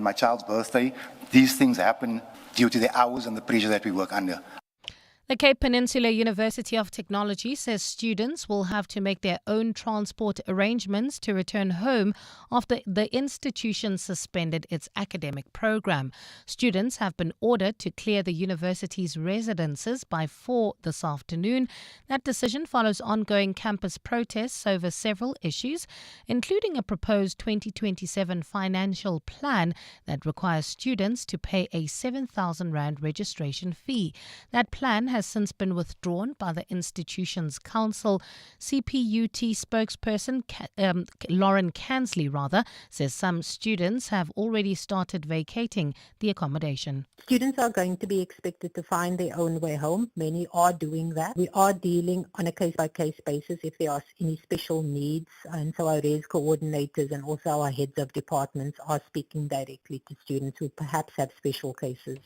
my child's birthday. These things happen due to the hours and the pressure that we work under. The Cape Peninsula University of Technology says students will have to make their own transport arrangements to return home after the institution suspended its academic program. Students have been ordered to clear the university's residences by 4 this afternoon. That decision follows ongoing campus protests over several issues, including a proposed 2027 financial plan that requires students to pay a 7,000 Rand registration fee. That plan has since been withdrawn by the institution's council. CPUT spokesperson Lauren Kansley says some students have already started vacating the accommodation. Students are going to be expected to find their own way home. Many are doing that. We are dealing on a case-by-case basis if there are any special needs, and so our RES coordinators and also our heads of departments are speaking directly to students who perhaps have special cases.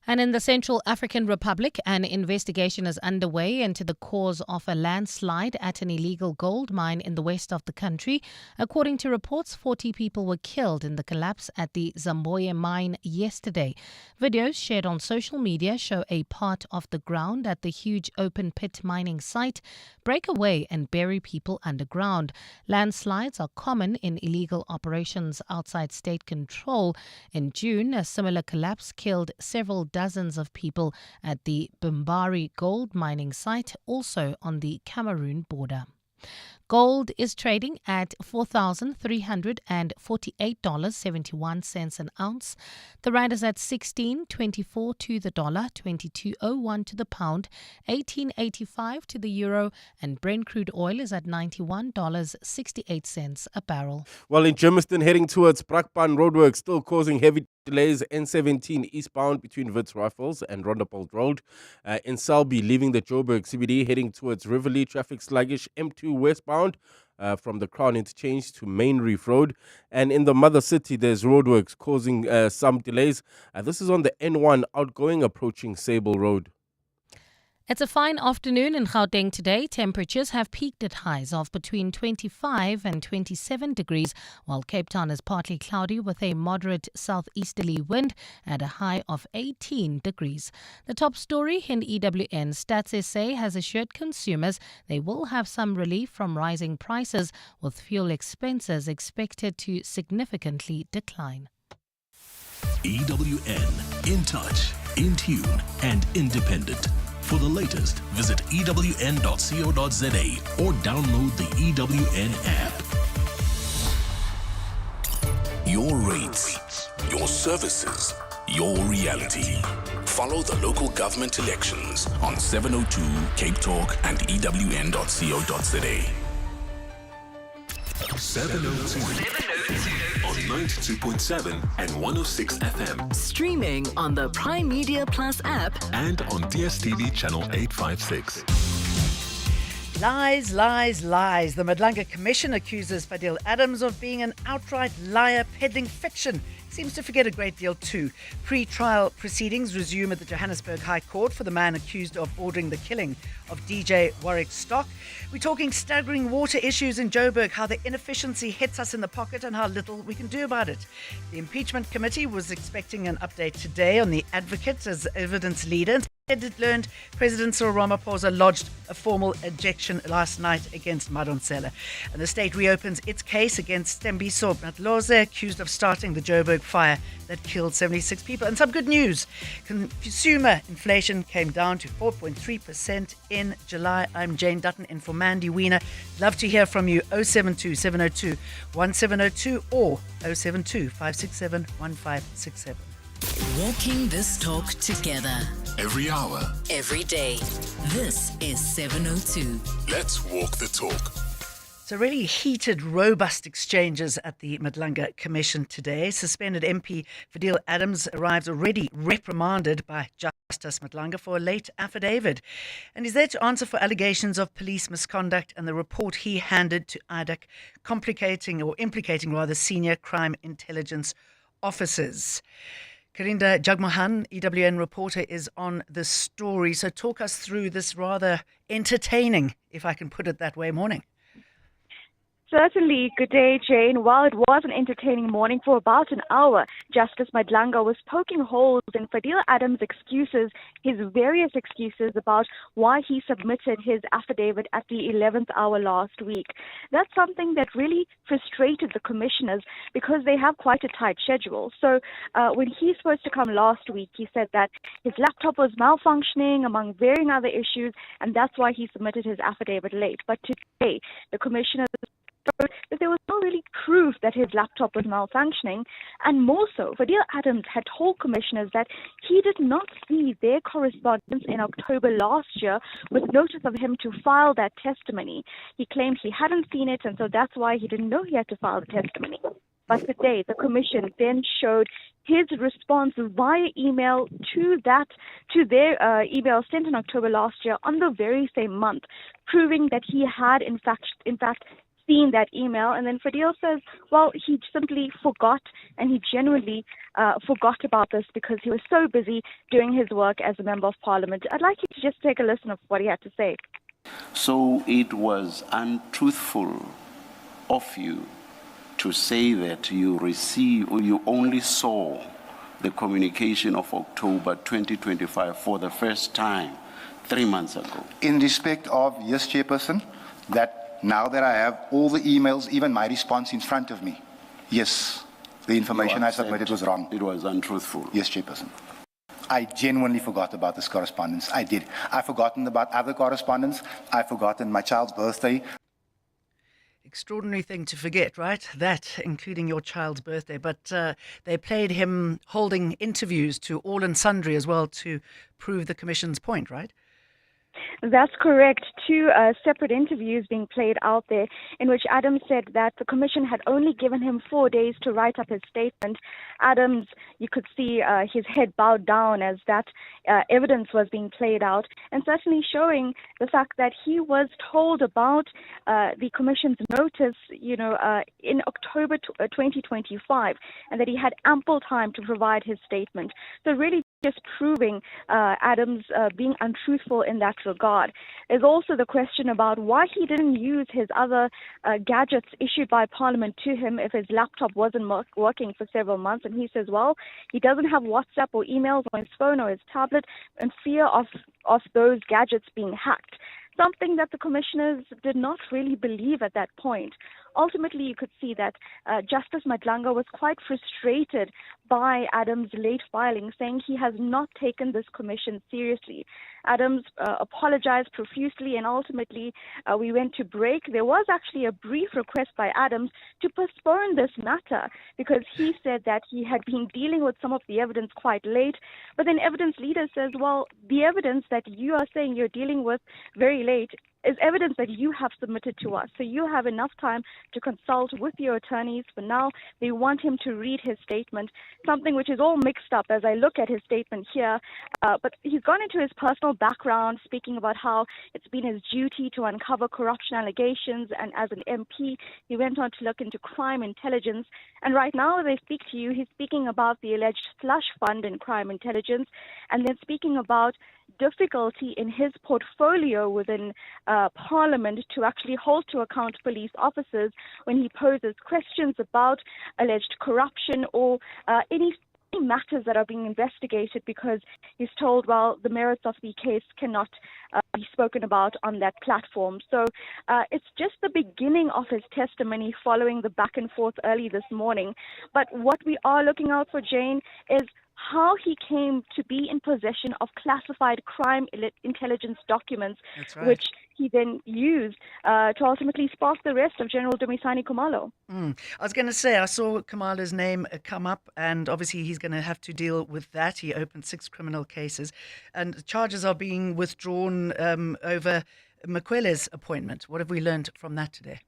And in the Central African Republic, an investigation is underway into the cause of a landslide at an illegal gold mine in the west of the country. According to reports, 40 people were killed in the collapse at the Zamboya mine yesterday. Videos shared on social media show a part of the ground at the huge open pit mining site break away and bury people underground. Landslides are common in illegal operations outside state control. In June, a similar collapse killed several dozens of people at the Bimbari gold mining site, also on the Cameroon border. Gold is trading at $4,348.71 an ounce. The rand is at 16.24 to the dollar, 22.01 to the pound, 18.85 to the euro, and Brent crude oil is at $91.68 a barrel. Well, in Germiston, heading towards Brakpan roadworks, still causing heavy delays. N17 eastbound between Wits Rifles and Rondapole Road. In Selby, leaving the Joburg CBD, heading towards Riverlea, traffic sluggish. M2 westbound from the Crown Interchange to Main Reef Road. And in the mother city, there's roadworks causing some delays. This is on the N1 outgoing approaching Sable Road. It's a fine afternoon in Gauteng today. Temperatures have peaked at highs of between 25 and 27 degrees, while Cape Town is partly cloudy with a moderate southeasterly wind at a high of 18 degrees. The top story in EWN, Stats SA has assured consumers they will have some relief from rising prices, with fuel expenses expected to significantly decline. EWN, in touch, in tune, and independent. For the latest, visit ewn.co.za or download the EWN app. Your rates, your services, your reality. Follow the local government elections on 702 Cape Talk and ewn.co.za. 702 on 92.7 and 106 FM. Streaming on the Prime Media Plus app and on DSTV channel 856. Lies, lies, lies. The Madlanga Commission accuses Fadil Adams of being an outright liar peddling fiction. Seems to forget a great deal too. Pre-trial proceedings resume at the Johannesburg High Court for the man accused of ordering the killing of DJ Warwick Stock. We're talking staggering water issues in Joburg, how the inefficiency hits us in the pocket and how little we can do about it. The impeachment committee was expecting an update today on the advocate as evidence leader. Instead, it learned President Cyril Ramaphosa lodged a formal ejection last night against Madonsela. And the state reopens its case against Stembiso Matloze, accused of starting the Joburg fire that killed 76 people. And some good news. Consumer inflation came down to 4.3% in July. I'm Jane Dutton in for Mandy Wiener. Love to hear from you. 072 702 1702 or 072 567 1567. Walking this talk together. Every hour. Every day. This is 702. Let's walk the talk. So really heated, robust exchanges at the Madlanga Commission today. Suspended MP Fadil Adams arrives already reprimanded by Justice Madlanga for a late affidavit. And he's there to answer for allegations of police misconduct and the report he handed to IDAC implicating senior crime intelligence officers. Karinda Jagmohan, EWN reporter, is on the story. So talk us through this rather entertaining, if I can put it that way, morning. Certainly. Good day, Jane. While it was an entertaining morning for about an hour, Justice Madlanga was poking holes in Fadil Adams' excuses, his various excuses about why he submitted his affidavit at the 11th hour last week. That's something that really frustrated the commissioners because they have quite a tight schedule. So when he's supposed to come last week, he said that his laptop was malfunctioning among varying other issues, and that's why he submitted his affidavit late. But today, the commissioners that there was no really proof that his laptop was malfunctioning, and more so, Fadil Adams had told commissioners that he did not see their correspondence in October last year with notice of him to file that testimony. He claimed he hadn't seen it, and so that's why he didn't know he had to file the testimony. But today, the commission then showed his response via email to their email sent in October last year on the very same month, proving that he had in fact seen that email. And then Fadil says, well, he simply forgot, and he genuinely forgot about this because he was so busy doing his work as a member of parliament. I'd like you to just take a listen of what he had to say. So it was untruthful of you to say that you only saw the communication of October 2025 for the first time 3 months ago. In respect of, yes, Chairperson, that now that I have all the emails, even my response in front of me, yes, the information I submitted was wrong. It was untruthful. Yes, Chairperson. I genuinely forgot about this correspondence. I did. I've forgotten about other correspondence. I've forgotten my child's birthday. Extraordinary thing to forget, right? That, including your child's birthday. But they played him holding interviews to all and sundry as well to prove the commission's point, right? That's correct. Two separate interviews being played out there in which Adams said that the commission had only given him 4 days to write up his statement. Adams, you could see his head bowed down as that evidence was being played out, and certainly showing the fact that he was told about the commission's notice, in October 2025, and that he had ample time to provide his statement. So really just proving Adams being untruthful in that regard. There's also the question about why he didn't use his other gadgets issued by Parliament to him if his laptop wasn't working for several months. And he says, well, he doesn't have WhatsApp or emails on his phone or his tablet in fear of those gadgets being hacked. Something that the commissioners did not really believe at that point. Ultimately, you could see that Justice Madlanga was quite frustrated by Adams' late filing, saying he has not taken this commission seriously. Adams apologized profusely, and ultimately we went to break. There was actually a brief request by Adams to postpone this matter because he said that he had been dealing with some of the evidence quite late. But then evidence leader says, well, the evidence that you are saying you're dealing with very late is evidence that you have submitted to us. So you have enough time to consult with your attorneys. For now, they want him to read his statement, something which is all mixed up as I look at his statement here. But he's gone into his personal background, speaking about how it's been his duty to uncover corruption allegations. And as an MP, he went on to look into crime intelligence. And right now, as I speak to you, he's speaking about the alleged slush fund in crime intelligence, and then speaking about difficulty in his portfolio within Parliament to actually hold to account police officers when he poses questions about alleged corruption or any matters that are being investigated, because he's told, well, the merits of the case cannot be spoken about on that platform. So it's just the beginning of his testimony following the back and forth early this morning. But what we are looking out for, Jane, is how he came to be in possession of classified crime intelligence documents, right, which he then used to ultimately spark the arrest of General Dumisani Khumalo. I was going to say, I saw Khumalo's name come up, and obviously he's going to have to deal with that. He opened 6 criminal cases, and charges are being withdrawn over Mokwele's appointment. What have we learned from that today?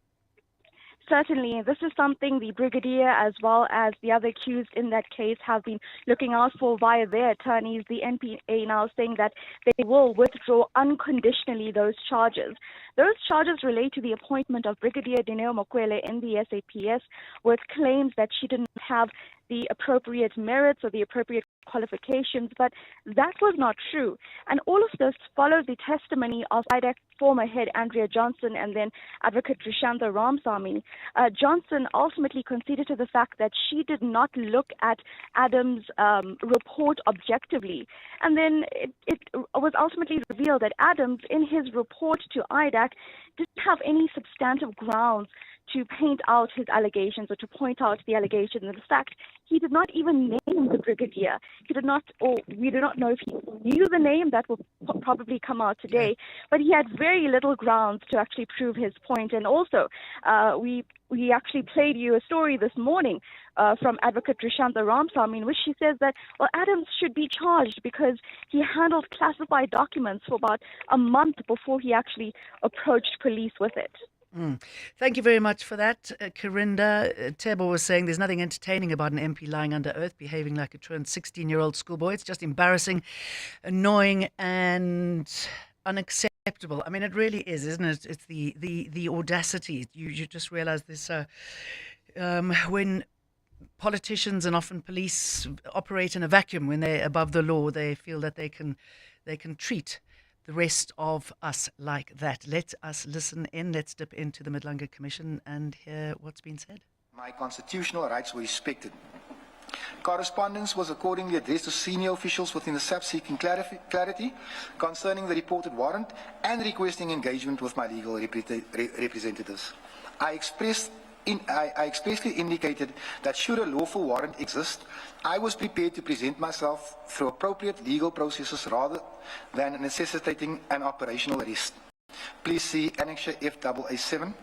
Certainly, this is something the Brigadier as well as the other accused in that case have been looking out for via their attorneys. The NPA now saying that they will withdraw unconditionally those charges. Those charges relate to the appointment of Brigadier Dineo Mokwele in the SAPS with claims that she didn't have the appropriate merits or the appropriate qualifications, but that was not true. And all of this follows the testimony of IDAC former head Andrea Johnson and then advocate Rishantha Ramsamy. Johnson ultimately conceded to the fact that she did not look at Adams' report objectively. And then it was ultimately revealed that Adams, in his report to IDAC, didn't have any substantive grounds to paint out his allegations or to point out the allegations. In fact, he did not even name the brigadier. He did not, or we do not know if he knew the name. That will probably come out today. But he had very little grounds to actually prove his point. And also, we actually played you a story this morning from advocate Rishantha Ramsamy, in which she says that, well, Adams should be charged because he handled classified documents for about a month before he actually approached police with it. Thank you very much for that, Karinda. Tebo was saying there's nothing entertaining about an MP lying under oath, behaving like a turned 16-year-old schoolboy. It's just embarrassing, annoying, and unacceptable. I mean, it really is, isn't it? It's the audacity. You just realize this when politicians and often police operate in a vacuum, when they're above the law, they feel that they can treat the rest of us like that. Let us listen in. Let's dip into the Madlanga Commission and hear what's been said. My constitutional rights were respected. Correspondence was accordingly addressed to senior officials within the SAP seeking clarity concerning the reported warrant and requesting engagement with my legal representatives. I expressly indicated that should a lawful warrant exist, I was prepared to present myself through appropriate legal processes rather than necessitating an operational arrest. Please see Annexure FAA7.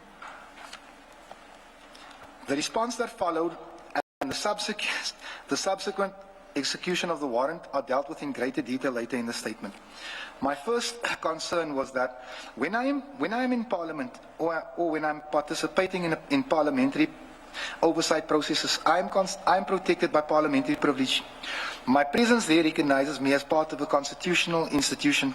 The response that followed and the subsequent execution of the warrant are dealt with in greater detail later in the statement. My first concern was that when I am in Parliament or when I'm participating in parliamentary oversight processes, I am protected by parliamentary privilege. My presence there recognizes me as part of a constitutional institution.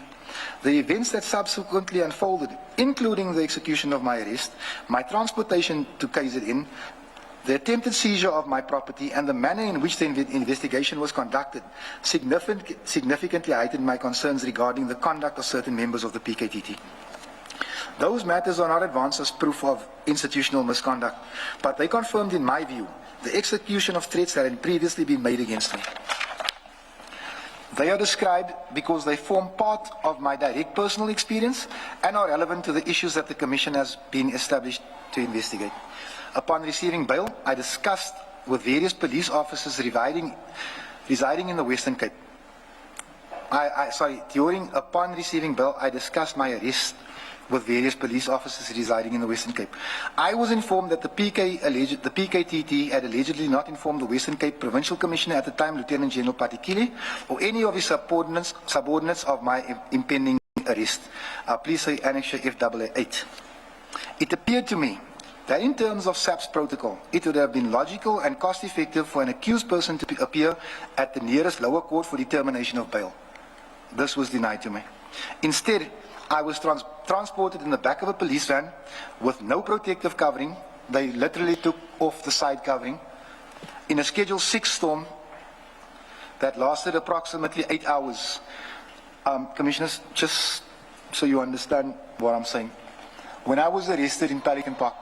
The events that subsequently unfolded, including the execution of my arrest, my transportation to KZN, the attempted seizure of my property and the manner in which the investigation was conducted significantly heightened my concerns regarding the conduct of certain members of the PKTT. Those matters are not advanced as proof of institutional misconduct, but they confirmed, in my view, the execution of threats that had previously been made against me. They are described because they form part of my direct personal experience and are relevant to the issues that the Commission has been established to investigate. Upon receiving bail, I discussed with various police officers residing in the Western Cape. Upon receiving bail, I discussed my arrest with various police officers residing in the Western Cape. I was informed that the PKTT had allegedly not informed the Western Cape Provincial Commissioner at the time, Lieutenant General Patikile, or any of his subordinates of my impending arrest. Please see Annexure FAA8. It appeared to me that in terms of SAP's protocol, it would have been logical and cost-effective for an accused person to appear at the nearest lower court for determination of bail. This was denied to me. Instead, I was transported in the back of a police van with no protective covering. They literally took off the side covering in a Schedule 6 storm that lasted approximately 8 hours. Commissioners, just so you understand what I'm saying, when I was arrested in Pelican Park,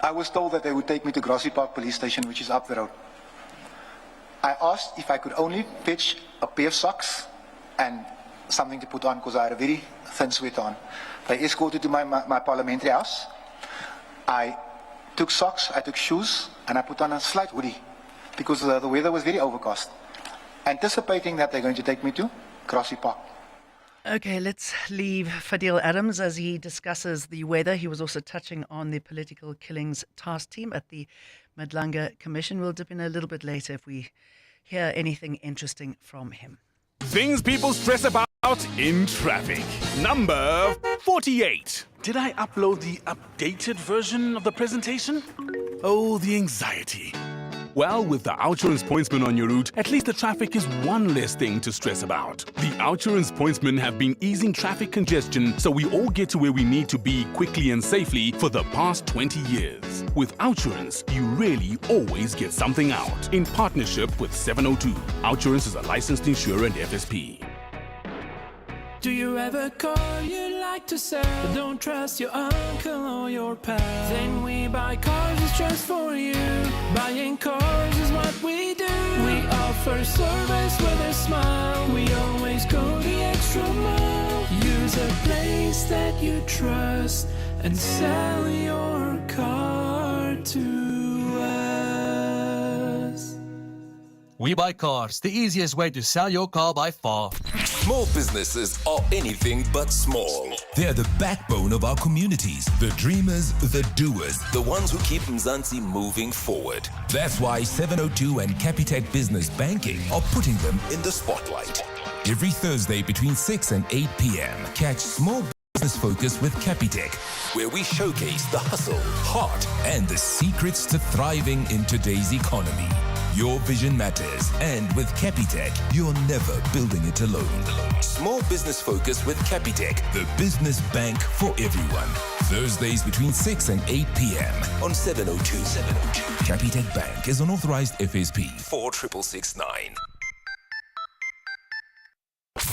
I was told that they would take me to Grassy Park Police Station, which is up the road. I asked if I could only fetch a pair of socks and something to put on because I had a very thin sweater on. They escorted to my parliamentary house. I took socks, I took shoes, and I put on a slight hoodie because the weather was very overcast, anticipating that they're going to take me to Grassy Park. Okay, let's leave Fadil Adams as he discusses the weather. He was also touching on the political killings task team at the Madlanga Commission. We'll dip in a little bit later if we hear anything interesting from him. Things people stress about in traffic. Number 48. Did I upload the updated version of the presentation? Oh, the anxiety. Well, with the Outsurance pointsman on your route, at least the traffic is one less thing to stress about. The Outsurance pointsmen have been easing traffic congestion so we all get to where we need to be quickly and safely for the past 20 years. With Outsurance, you really always get something out. In partnership with 702, Outsurance is a licensed insurer and FSP. Do you have a car you like to sell, but don't trust your uncle or your pal? Then We Buy Cars is just for you. Buying cars is what we do. We offer service with a smile. We always go the extra mile. Use a place that you trust and sell your car to us. We Buy Cars, the easiest way to sell your car by far. Small businesses are anything but small. They're the backbone of our communities, the dreamers, the doers, the ones who keep Mzansi moving forward. That's why 702 and Capitec Business Banking are putting them in the spotlight. Every Thursday between 6 and 8 p.m., catch Small Business Focus with Capitec, where we showcase the hustle, heart, and the secrets to thriving in today's economy. Your vision matters, and with Capitec, you're never building it alone. Small Business Focus with Capitec, the business bank for everyone. Thursdays between 6 and 8 p.m. on 702. Capitec Bank is an authorized FSP 46669.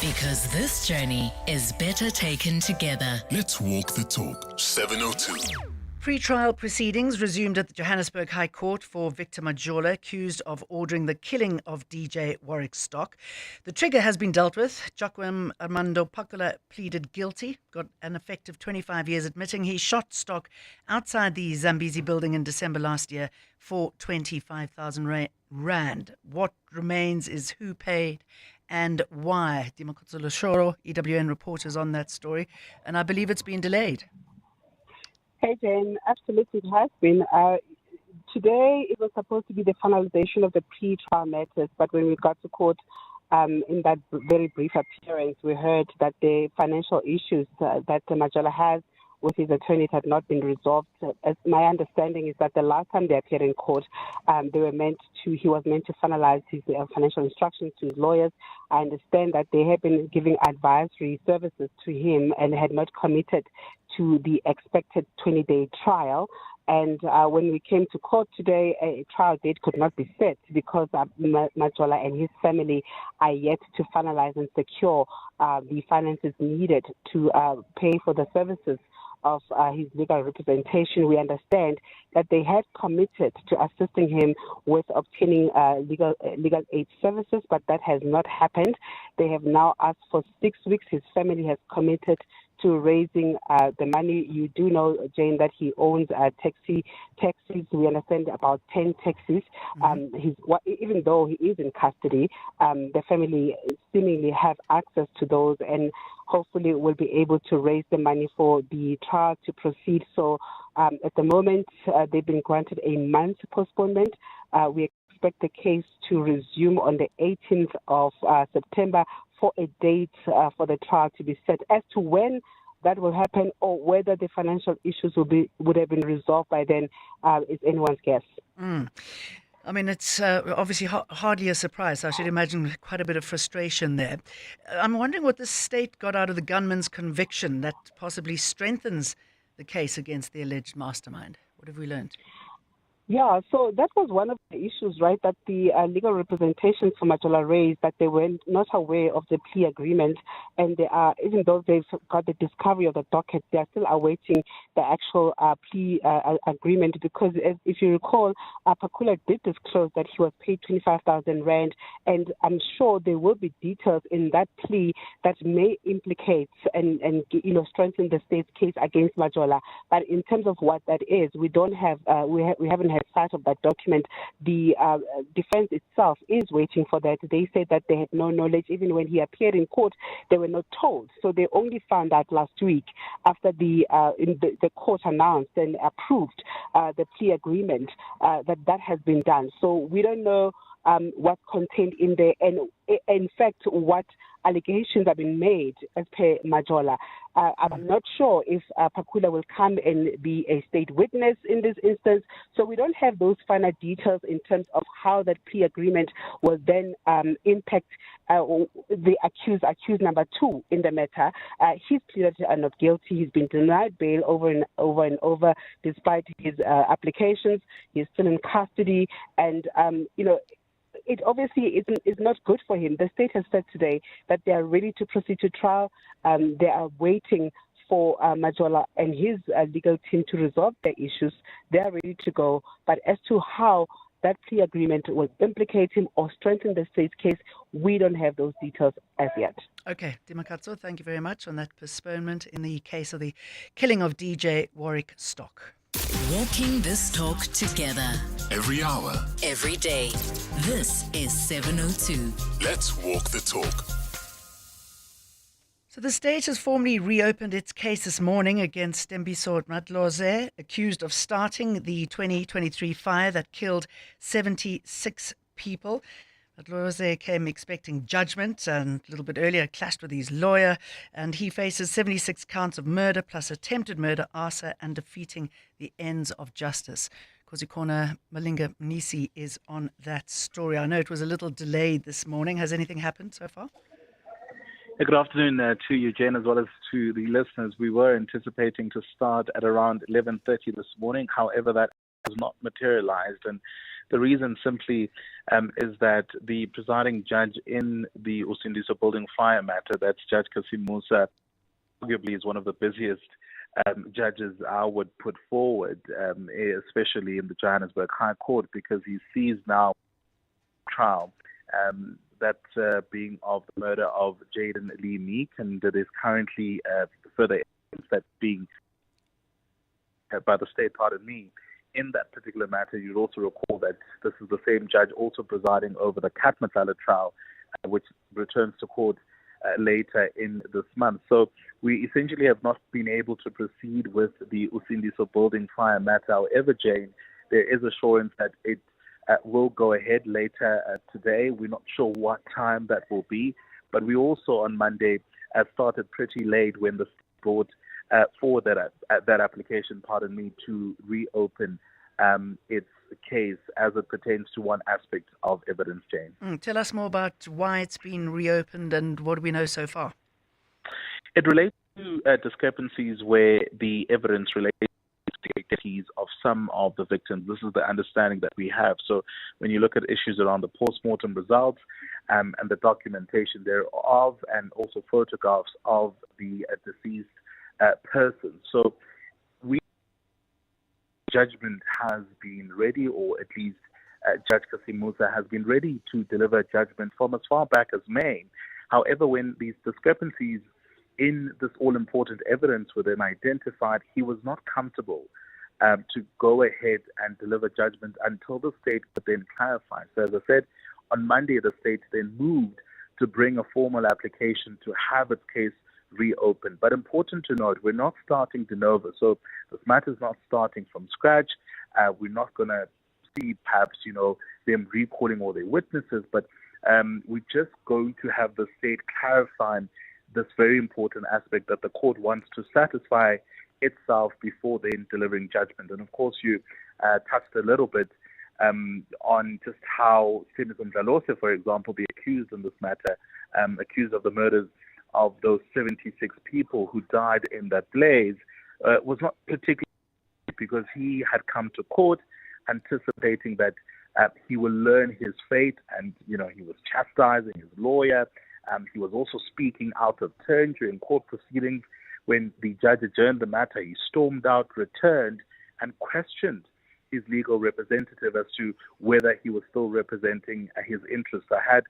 Because this journey is better taken together. Let's walk the talk. 702. Pre-trial proceedings resumed at the Johannesburg High Court for Victor Majola, accused of ordering the killing of DJ Warwick Stock. The trigger has been dealt with. Joaquim Armando Pakula pleaded guilty, got an effective 25 years, admitting he shot Stock outside the Zambezi building in December last year for 25,000 rand. What remains is who paid and why. Dimakotso Loshoro, EWN reporters on that story, and I believe it's been delayed. Hey, Jane, absolutely it has been. Today, it was supposed to be the finalization of the pre-trial matters, but when we got to court in that very brief appearance, we heard that the financial issues that Majola has with his attorneys had not been resolved. As my understanding is that the last time they appeared in court, he was meant to finalize his financial instructions to his lawyers. I understand that they have been giving advisory services to him and had not committed to the expected 20-day trial. And when we came to court today, a trial date could not be set because Majola and his family are yet to finalize and secure the finances needed to pay for the services of his legal representation. We understand that they had committed to assisting him with obtaining legal aid services, but that has not happened. They have now asked for 6 weeks. His family has committed to raising the money. You do know, Jane, that he owns taxis. We understand about 10 taxis. Even though he is in custody, the family seemingly have access to those and hopefully will be able to raise the money for the trial to proceed. So at the moment, they've been granted a month postponement. We expect the case to resume on the 18th of September for a date for the trial to be set. As to when that will happen or whether the financial issues would have been resolved by then is anyone's guess. I mean, it's obviously hardly a surprise. I should imagine quite a bit of frustration there. I'm wondering what the state got out of the gunman's conviction that possibly strengthens the case against the alleged mastermind. What have we learned? Yeah, so that was one of the issues, right, that the legal representation for Majola raised, that they were not aware of the plea agreement, and they are, even though they've got the discovery of the docket, they are still awaiting the actual plea agreement, because if you recall, Pakula did disclose that he was paid 25,000 rand, and I'm sure there will be details in that plea that may implicate and strengthen the state's case against Majola. But in terms of what that is, we don't have, we haven't had sight of that document. The defense itself is waiting for that. They said that they had no knowledge. Even when he appeared in court, they were not told. So they only found out last week after the court announced and approved the plea agreement that has been done. So we don't know what's contained in there, and in fact what allegations have been made as per Majola. I'm not sure if Pakula will come and be a state witness in this instance. So we don't have those final details in terms of how that plea agreement will then impact the accused number 2 in the matter. He's pleaded not guilty. He's been denied bail over and over despite his applications. He's still in custody, and it obviously is not good for him. The state has said today that they are ready to proceed to trial. They are waiting for Majola and his legal team to resolve their issues. They are ready to go. But as to how that plea agreement will implicate him or strengthen the state's case, we don't have those details as yet. Okay, Dimakatso, thank you very much on that postponement in the case of the killing of DJ Warwick Stock. Walking this talk together. Every hour. Every day. This is 702. Let's walk the talk. So the state has formally reopened its case this morning against Tembiso Madlanga, accused of starting the 2023 fire that killed 76 people. Madlanga came expecting judgment and a little bit earlier clashed with his lawyer, and he faces 76 counts of murder plus attempted murder, arson, and defeating the ends of justice. Kozikona Malinga Mnisi is on that story. I know it was a little delayed this morning. Has anything happened so far? Good afternoon to you, Jane, as well as to the listeners. We were anticipating to start at around 11:30 this morning. However, that has not materialized. And the reason simply is that the presiding judge in the Usindiso building fire matter, that's Judge Kasim Musa, arguably is one of the busiest judges I would put forward, especially in the Johannesburg High Court, because he sees now trial that being of the murder of Jaden Lee Meek, and there's currently further evidence that's being by the state, in that particular matter. You'd also recall that this is the same judge also presiding over the Cat Matlala trial, which returns to court later in this month. So we essentially have not been able to proceed with the Usindiso building fire matter. However, Jane, there is assurance that it will go ahead later today. We're not sure what time that will be, but we also on Monday started pretty late when the state brought forward that application, to reopen its case as it pertains to one aspect of evidence, Jane. Tell us more about why it's been reopened and what do we know so far? It relates to discrepancies where the evidence relates to the identities of some of the victims. This is the understanding that we have. So when you look at issues around the postmortem results and the documentation thereof, and also photographs of the deceased person. So judgment has been ready, or at least Judge Kasim Musa has been ready to deliver judgment from as far back as May. However, when these discrepancies in this all-important evidence were then identified, he was not comfortable to go ahead and deliver judgment until the state could then clarify. So as I said, on Monday, the state then moved to bring a formal application to have its case reopened. But important to note, we're not starting de novo. So this matter is not starting from scratch. We're not going to see perhaps, them recalling all their witnesses, but we're just going to have the state clarifying this very important aspect that the court wants to satisfy itself before then delivering judgment. And of course, you touched a little bit on just how Tembiso Madlanga, for example, the accused in this matter, accused of the murders of those 76 people who died in that blaze, was not particularly, because he had come to court anticipating that he will learn his fate, and he was chastising his lawyer. He was also speaking out of turn during court proceedings. When the judge adjourned the matter, he stormed out, returned, and questioned his legal representative as to whether he was still representing his interests. I had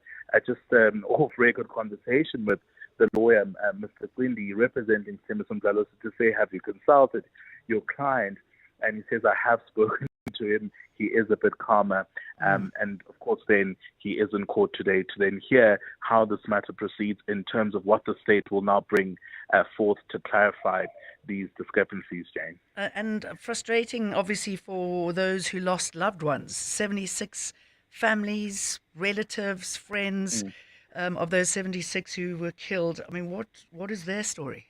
just an off-record conversation with the lawyer, Mr. Quindi, representing Tembiso Madlanga, to say, have you consulted your client? And he says, I have spoken to him. He is a bit calmer. And of course, then he is in court today to then hear how this matter proceeds in terms of what the state will now bring forth to clarify these discrepancies, Jane. And frustrating, obviously, for those who lost loved ones. 76 families, relatives, friends. of those 76 who were killed. I mean, what is their story?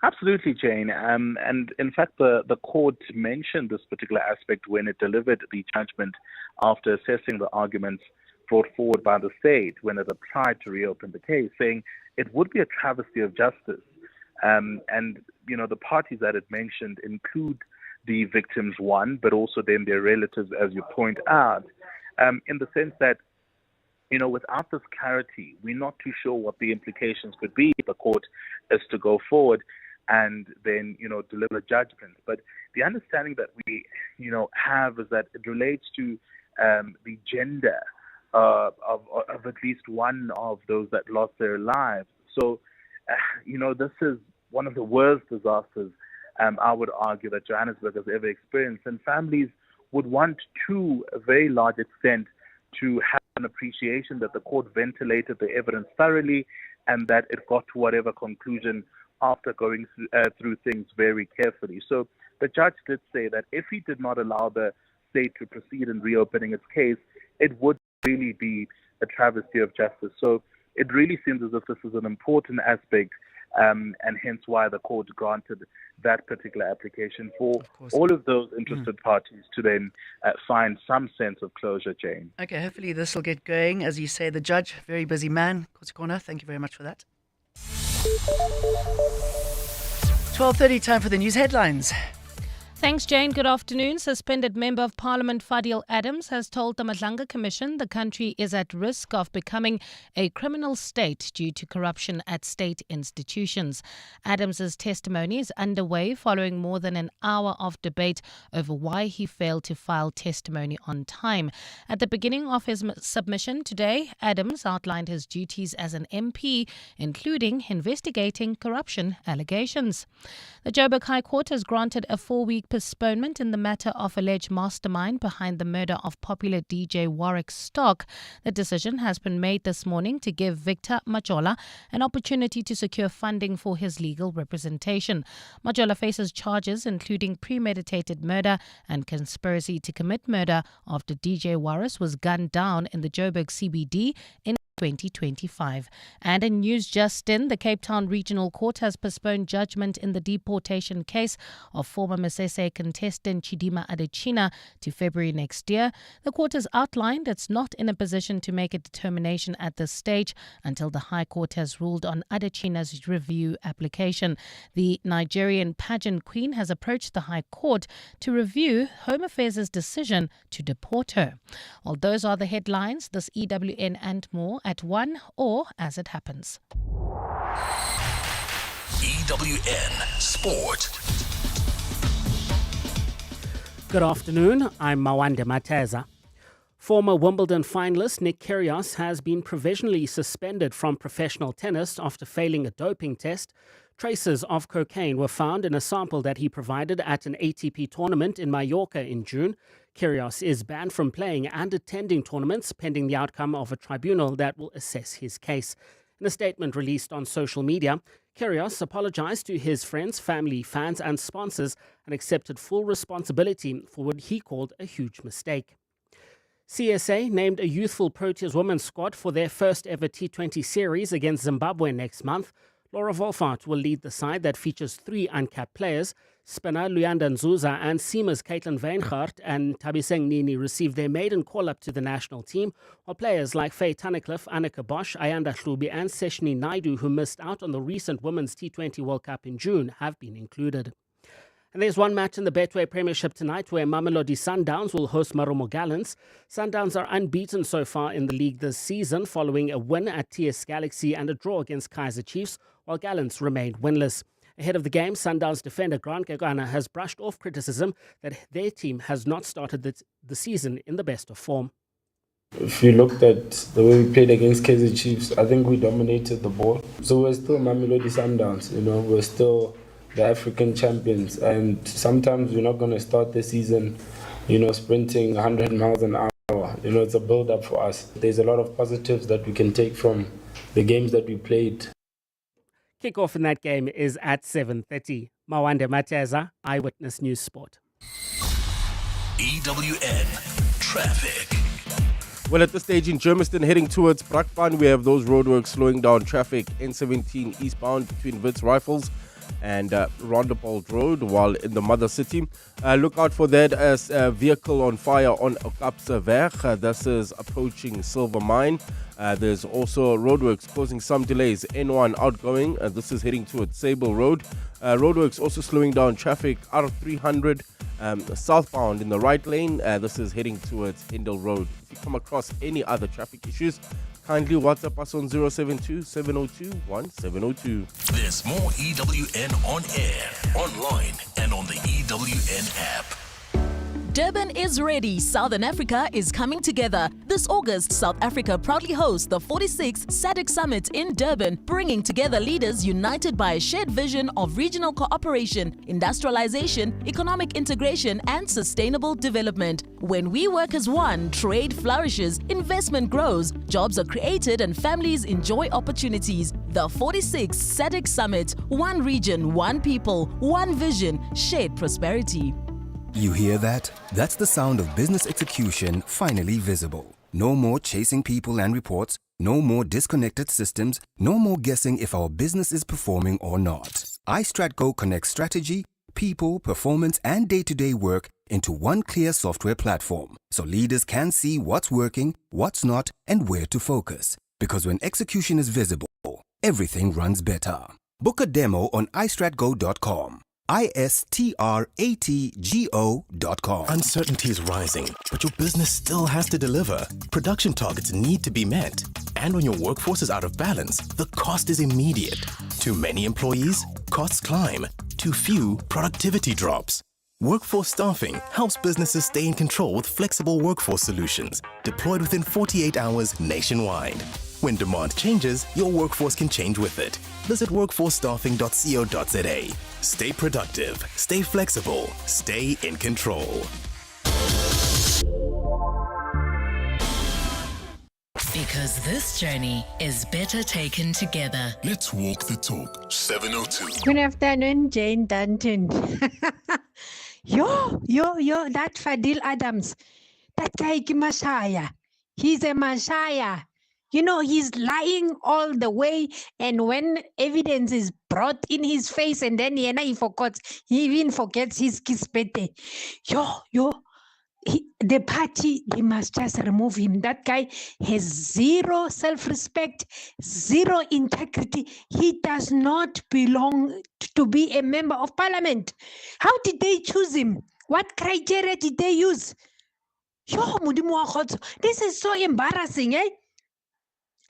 Absolutely, Jane. And in fact, the court mentioned this particular aspect when it delivered the judgment after assessing the arguments brought forward by the state when it applied to reopen the case, saying it would be a travesty of justice. And, you know, the parties that it mentioned include the victims, one, but also then their relatives, as you point out, in the sense that, you know, without this clarity, we're not too sure what the implications could be if the court is to go forward and then, you know, deliver judgment. But the understanding that we, you know, have is that it relates to the gender of at least one of those that lost their lives. So, you know, this is one of the worst disasters, I would argue, that Johannesburg has ever experienced. And families would want, to a very large extent, to have an appreciation that the court ventilated the evidence thoroughly and that it got to whatever conclusion after going through things very carefully. So the judge did say that if he did not allow the state to proceed in reopening its case, it would really be a travesty of justice. So it really seems as if this is an important aspect, and hence why the court granted that particular application for all of those interested parties to then find some sense of closure, Jane. Okay, hopefully this will get going. As you say, the judge, very busy man. Kosikona, thank you very much for that. 12:30, time for the news headlines. Thanks, Jane. Good afternoon. Suspended Member of Parliament Fadil Adams has told the Madlanga Commission the country is at risk of becoming a criminal state due to corruption at state institutions. Adams's testimony is underway following more than an hour of debate over why he failed to file testimony on time. At the beginning of his submission today, Adams outlined his duties as an MP, including investigating corruption allegations. The Joburg High Court has granted a 4-week postponement in the matter of alleged mastermind behind the murder of popular DJ Warwick Stock. The decision has been made this morning to give Victor Majola an opportunity to secure funding for his legal representation. Majola faces charges including premeditated murder and conspiracy to commit murder after DJ Warwick was gunned down in the Joburg CBD in 2025. And in news just in, the Cape Town Regional Court has postponed judgment in the deportation case of former Masese contestant Chidima Adechina to February next year. The court has outlined it's not in a position to make a determination at this stage until the High Court has ruled on Adechina's review application. The Nigerian pageant queen has approached the High Court to review Home Affairs' decision to deport her. Well, those are the headlines. This EWN and more at 1 or as it happens. EWN Sport. Good afternoon, I'm Mawande Mateza. Former Wimbledon finalist Nick Kyrgios has been provisionally suspended from professional tennis after failing a doping test. Traces of cocaine were found in a sample that he provided at an ATP tournament in Mallorca in June. Kyrgios is banned from playing and attending tournaments pending the outcome of a tribunal that will assess his case. In a statement released on social media, Kyrgios apologized to his friends, family, fans and sponsors and accepted full responsibility for what he called a huge mistake. CSA named a youthful Proteas women's squad for their first ever T20 series against Zimbabwe next month. Laura Wolfart will lead the side that features 3 uncapped players. Spinner Luyanda Nzuza and Seamers Caitlin Weinhardt and Tabiseng Nini received their maiden call-up to the national team, while players like Faye Tunnicliffe, Annika Bosch, Ayanda Hlubi and Seshni Naidu, who missed out on the recent Women's T20 World Cup in June, have been included. And there's one match in the Betway Premiership tonight where Mamelodi Sundowns will host Marumo Gallants. Sundowns are unbeaten so far in the league this season following a win at TS Galaxy and a draw against Kaizer Chiefs, while Gallants remained winless. Ahead of the game, Sundowns defender Grant Kekana has brushed off criticism that their team has not started the season in the best of form. If you looked at the way we played against Kaizer Chiefs, I think we dominated the ball. So we're still Mamelodi Sundowns, we're still the African champions, and sometimes we're not going to start the season, sprinting 100 miles an hour. It's a build-up for us. There's a lot of positives that we can take from the games that we played. Kickoff in that game is at 7:30. Mawande Mateza, Eyewitness News Sport. EWN Traffic. Well, at this stage in Germiston, heading towards Brakpan, we have those roadworks slowing down traffic. N17 eastbound between Wits Rifles and Rondebold Road, while in the mother city. Look out for that as a vehicle on fire on Okapseweg. This is approaching Silver Mine. There's also roadworks causing some delays. N1 outgoing. This is heading towards Sable Road. Roadworks also slowing down traffic. R300 southbound in the right lane. This is heading towards Hindle Road. If you come across any other traffic issues, kindly WhatsApp us on 072-702-1702. There's more EWN on air, online, and on the EWN app. Durban is ready. Southern Africa is coming together. This August, South Africa proudly hosts the 46th SADC Summit in Durban, bringing together leaders united by a shared vision of regional cooperation, industrialization, economic integration, and sustainable development. When we work as one, trade flourishes, investment grows, jobs are created, and families enjoy opportunities. The 46th SADC Summit, one region, one people, one vision, shared prosperity. You hear that? That's the sound of business execution finally visible. No more chasing people and reports, no more disconnected systems, no more guessing if our business is performing or not. iStratGo connects strategy, people, performance, and day-to-day work into one clear software platform, so leaders can see what's working, what's not, and where to focus. Because when execution is visible, everything runs better. Book a demo on istratgo.com. ISTRATGO.com. Uncertainty is rising, but your business still has to deliver. Production targets need to be met. And when your workforce is out of balance, the cost is immediate. Too many employees? Costs climb. Too few? Productivity drops. Workforce staffing helps businesses stay in control with flexible workforce solutions, deployed within 48 hours nationwide. When demand changes, your workforce can change with it. Visit workforcestaffing.co.za. Stay productive, stay flexible, stay in control. Because this journey is better taken together. Let's walk the talk. 702. Good afternoon, Jane Dunton. Yo, that Fadil Adams, that guy is Messiah. He's a Messiah. You know, he's lying all the way, and when evidence is brought in his face, and then he even forgets his kispete. The party, they must just remove him. That guy has zero self-respect, zero integrity. He does not belong to be a member of parliament. How did they choose him? What criteria did they use? This is so embarrassing, eh?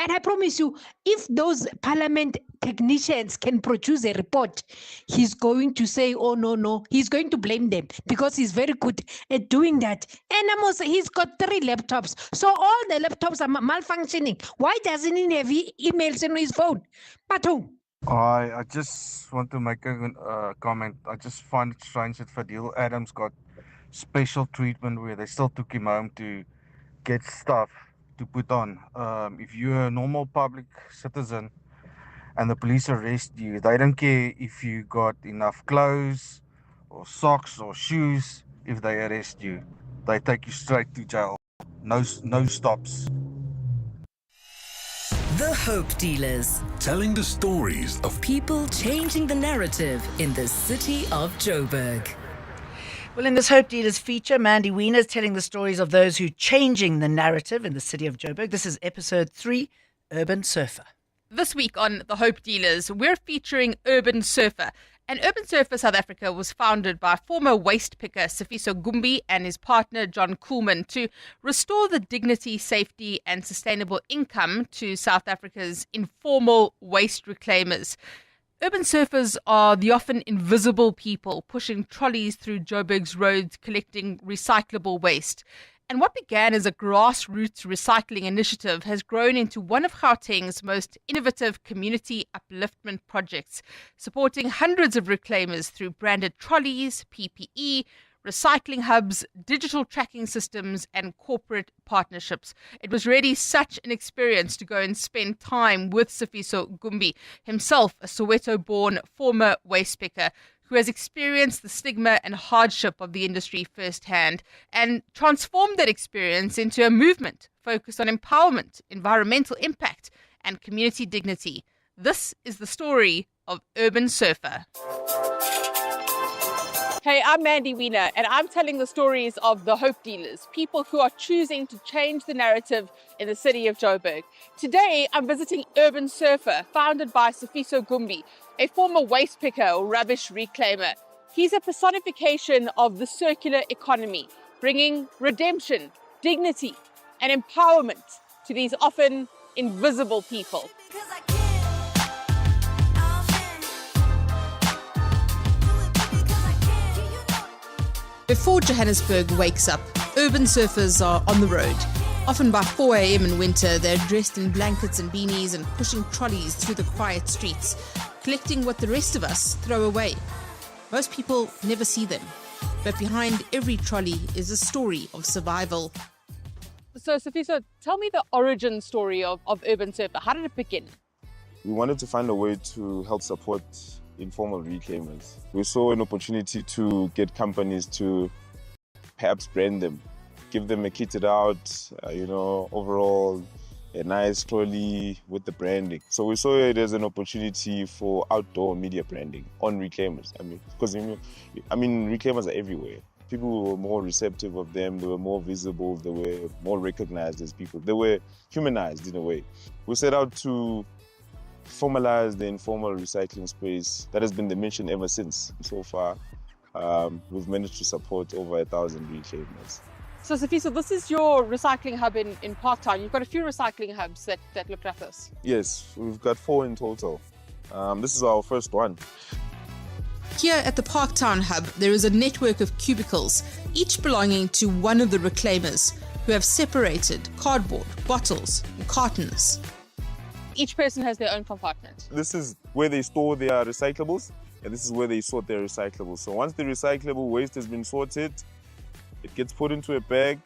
And I promise you, if those parliament technicians can produce a report, he's going to say, oh, no. He's going to blame them because he's very good at doing that. And he's got 3 laptops. So all the laptops are malfunctioning. Why doesn't he have emails on his phone? Pato. I just want to make a comment. I just find it strange that Fadil Adams got special treatment where they still took him home to get stuff to put on. If you're a normal public citizen and the police arrest you, they don't care if you got enough clothes or socks or shoes. If they arrest you, they take you straight to jail. No stops. The Hope Dealers. Telling the stories of people changing the narrative in the city of Joburg. Well, in this Hope Dealers feature, Mandy Wiener is telling the stories of those who changing the narrative in the city of Joburg. This is episode 3, Urban Surfer. This week on the Hope Dealers, we're featuring Urban Surfer. And Urban Surfer South Africa was founded by former waste picker Sifiso Gumbi and his partner John Kuhlman to restore the dignity, safety and sustainable income to South Africa's informal waste reclaimers. Urban surfers are the often invisible people pushing trolleys through Joburg's roads collecting recyclable waste. And what began as a grassroots recycling initiative has grown into one of Gauteng's most innovative community upliftment projects, supporting hundreds of reclaimers through branded trolleys, PPE, recycling hubs, digital tracking systems, and corporate partnerships. It was really such an experience to go and spend time with Sifiso Gumbi, himself a Soweto-born former waste picker, who has experienced the stigma and hardship of the industry firsthand and transformed that experience into a movement focused on empowerment, environmental impact, and community dignity. This is the story of Urban Surfer. Hey, I'm Mandy Wiener, and I'm telling the stories of the hope dealers, people who are choosing to change the narrative in the city of Joburg. Today, I'm visiting Urban Surfer, founded by Sifiso Gumbi, a former waste picker or rubbish reclaimer. He's a personification of the circular economy, bringing redemption, dignity, and empowerment to these often invisible people. Before Johannesburg wakes up, urban surfers are on the road. Often by 4 a.m. in winter, they're dressed in blankets and beanies and pushing trolleys through the quiet streets, collecting what the rest of us throw away. Most people never see them, but behind every trolley is a story of survival. So, Sifiso, tell me the origin story of Urban Surfer. How did it begin? We wanted to find a way to help support informal reclaimers. We saw an opportunity to get companies to perhaps brand them, give them a kitted out, overall a nice trolley with the branding. So we saw it as an opportunity for outdoor media branding on reclaimers. Because reclaimers are everywhere. People were more receptive of them, they were more visible, they were more recognized as people. They were humanized in a way. We set out to formalize the informal recycling space. That has been the mission ever since. So far, we've managed to support over 1,000 reclaimers. So, Sifiso, this is your recycling hub in Parktown. You've got a few recycling hubs that look like this. Yes, we've got 4 in total. This is our first one. Here at the Parktown hub, there is a network of cubicles, each belonging to one of the reclaimers, who have separated cardboard, bottles, and cartons. Each person has their own compartment. This is where they store their recyclables, and this is where they sort their recyclables. So once the recyclable waste has been sorted, it gets put into a bag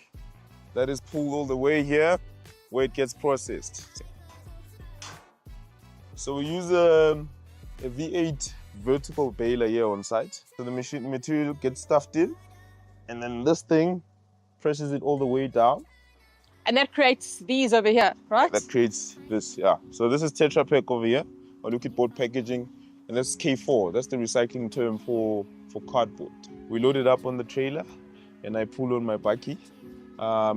that is pulled all the way here, where it gets processed. So we use a V8 vertical baler here on site. So the material gets stuffed in, and then this thing presses it all the way down. And that creates these over here, right? That creates this, yeah. So this is Tetra Pak over here, or liquid board packaging, and that's K4. That's the recycling term for cardboard. We load it up on the trailer, and I pull on my bakkie.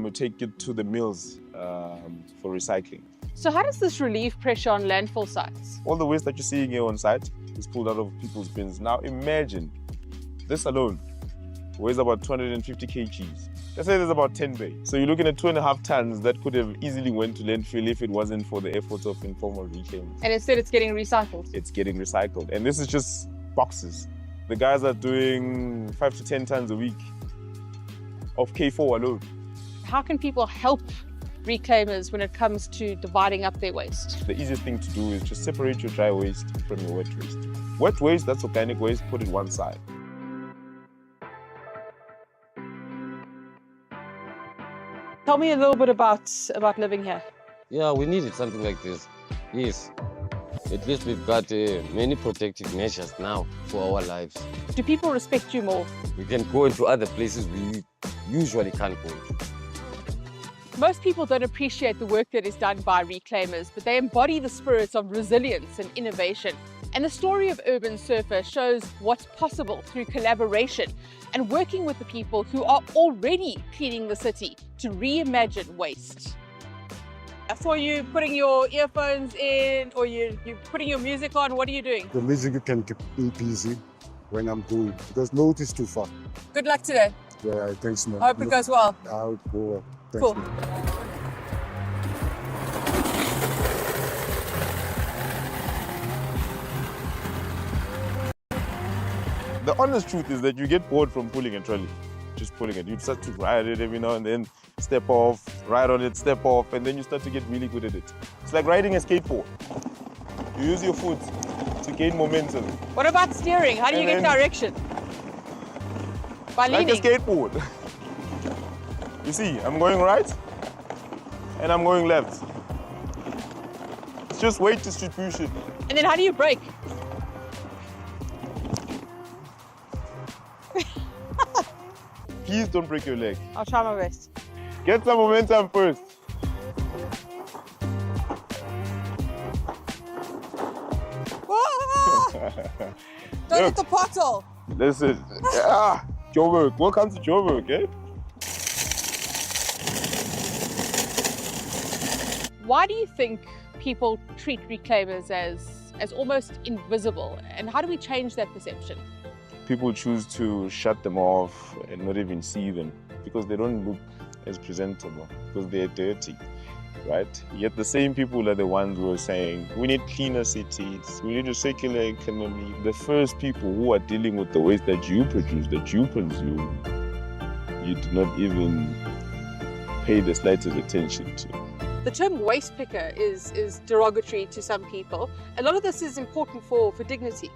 We take it to the mills for recycling. So how does this relieve pressure on landfill sites? All the waste that you're seeing here on site is pulled out of people's bins. Now imagine, this alone weighs about 250 kgs. Let's say there's about 10 bays. So you're looking at 2.5 tons that could have easily went to landfill if it wasn't for the efforts of informal reclaimers. And instead it's getting recycled? It's getting recycled. And this is just boxes. The guys are doing 5 to 10 tons a week of K4 alone. How can people help reclaimers when it comes to dividing up their waste? The easiest thing to do is just separate your dry waste from your wet waste. Wet waste, that's organic waste, put it one side. Tell me a little bit about living here. Yeah, we needed something like this. Yes. At least we've got many protective measures now for our lives. Do people respect you more? We can go into other places we usually can't go to. Most people don't appreciate the work that is done by reclaimers, but they embody the spirits of resilience and innovation. And the story of Urban Surfer shows what's possible through collaboration and working with the people who are already cleaning the city to reimagine waste. I saw you putting your earphones in, or you're putting your music on. What are you doing? The music can keep me busy when I'm going, because no, it is too far. Good luck today. Yeah, thanks, man. I hope it goes well. I'll go well. Thanks, Cool. man. The honest truth is that you get bored from pulling a trolley, just pulling it. You start to ride it every now and then, step off, ride on it, step off, and then you start to get really good at it. It's like riding a skateboard. You use your foot to gain momentum. What about steering? How do you get direction? By like leaning? a skateboard. You see, I'm going right, and I'm going left. It's just weight distribution. And then how do you brake? Please don't break your leg. I'll try my best. Get some momentum first. Don't hit the pothole. Listen, Joburg. Welcome to Joburg, eh? Why do you think people treat reclaimers as almost invisible? And how do we change that perception? People choose to shut them off and not even see them because they don't look as presentable, because they're dirty, right? Yet the same people are the ones who are saying, we need cleaner cities, we need a circular economy. The first people who are dealing with the waste that you produce, that you consume, you do not even pay the slightest attention to. The term waste picker is derogatory to some people. A lot of this is important for dignity.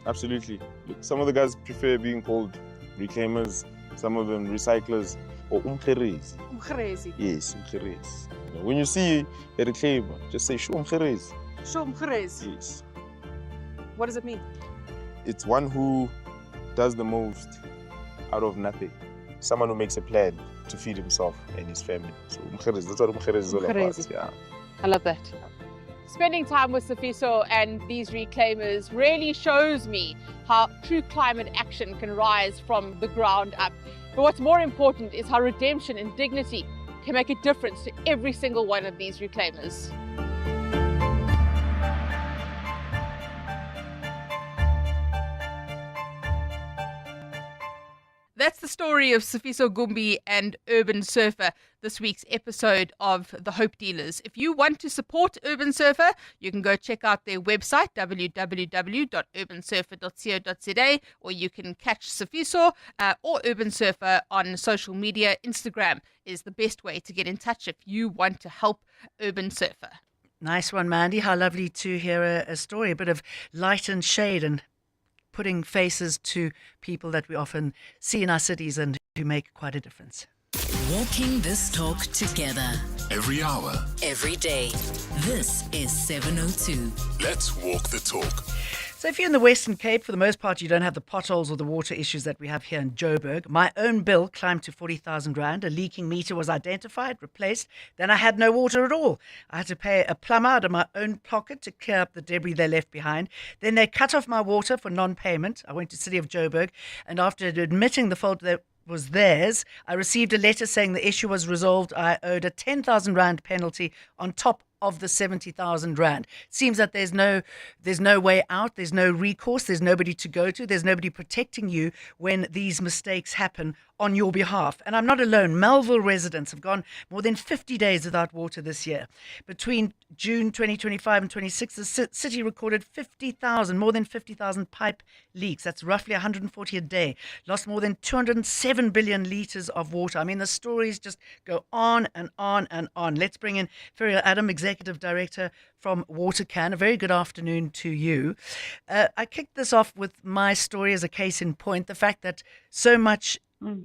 Absolutely. Look, some of the guys prefer being called reclaimers, some of them recyclers, or umkherezi. Umkherezi. Yes, umkherezi. When you see a reclaimer, just say, "Sho umkherezi." Sho umkherezi. Yes. What does it mean? It's one who does the most out of nothing. Someone who makes a plan to feed himself and his family. So umkherezi, that's what umkherezi is all about. Yeah. I love that. Spending time with Sifiso and these reclaimers really shows me how true climate action can rise from the ground up. But what's more important is how redemption and dignity can make a difference to every single one of these reclaimers. That's the story of Sifiso Gumbi and Urban Surfer, this week's episode of The Hope Dealers. If you want to support Urban Surfer, you can go check out their website, www.urbansurfer.co.za, or you can catch Sifiso or Urban Surfer on social media. Instagram is the best way to get in touch if you want to help Urban Surfer. Nice one, Mandy. How lovely to hear a story, a bit of light and shade and putting faces to people that we often see in our cities and who make quite a difference. Walking this talk together. Every hour. Every day. This is 702. Let's walk the talk. So if you're in the Western Cape, for the most part, you don't have the potholes or the water issues that we have here in Joburg. My own bill climbed to 40,000 Rand. A leaking meter was identified, replaced. Then I had no water at all. I had to pay a plumber out of my own pocket to clear up the debris they left behind. Then they cut off my water for non-payment. I went to City of Joburg, and after admitting the fault that was theirs, I received a letter saying the issue was resolved. I owed a 10,000 Rand penalty on top of the 70,000 Rand. Seems that there's no way out, there's no recourse, there's nobody to go to, there's nobody protecting you when these mistakes happen on your behalf. And I'm not alone. Melville residents have gone more than 50 days without water this year. Between June 2025 and 26, the city recorded more than 50,000 pipe leaks. That's roughly 140 a day. Lost more than 207 billion litres of water. I mean, the stories just go on and on and on. Let's bring in Ferial Adam, Executive Director from WaterCan. A very good afternoon to you. I kicked this off with my story as a case in point, the fact that so much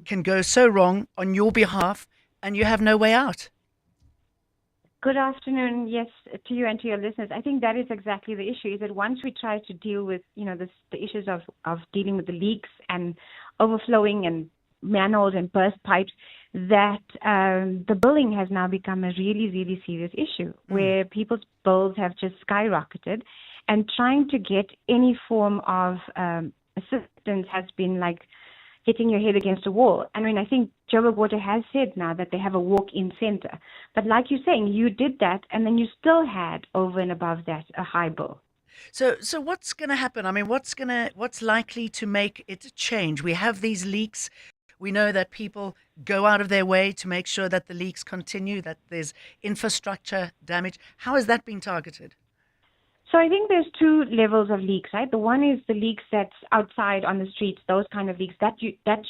can go so wrong on your behalf and you have no way out. Good afternoon, yes, to you and to your listeners. I think that is exactly the issue, is that once we try to deal with, the issues of dealing with the leaks and overflowing and manholes and burst pipes, that the billing has now become a really, really serious issue where people's bills have just skyrocketed, and trying to get any form of assistance has been like hitting your head against a wall. I mean, I think Joburg Water has said now that they have a walk-in center. But like you're saying, you did that, and then you still had, over and above that, a high bill. So what's going to happen? I mean, what's likely to make it change? We have these leaks. We know that people go out of their way to make sure that the leaks continue, that there's infrastructure damage. How has that been targeted? So I think there's two levels of leaks, right? The one is the leaks that's outside on the streets, those kind of leaks that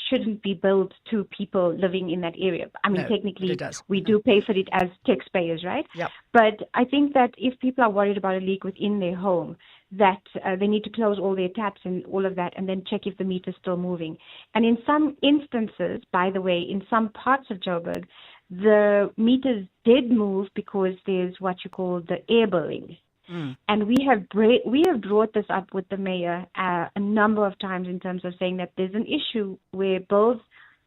shouldn't be billed to people living in that area. I mean, technically, we do pay for it as taxpayers, right? Yep. But I think that if people are worried about a leak within their home, that they need to close all their taps and all of that, and then check if the meter's still moving. And in some instances, by the way, in some parts of Joburg, the meters did move because there's what you call the air billing. And we have brought this up with the mayor a number of times in terms of saying that there's an issue where bills,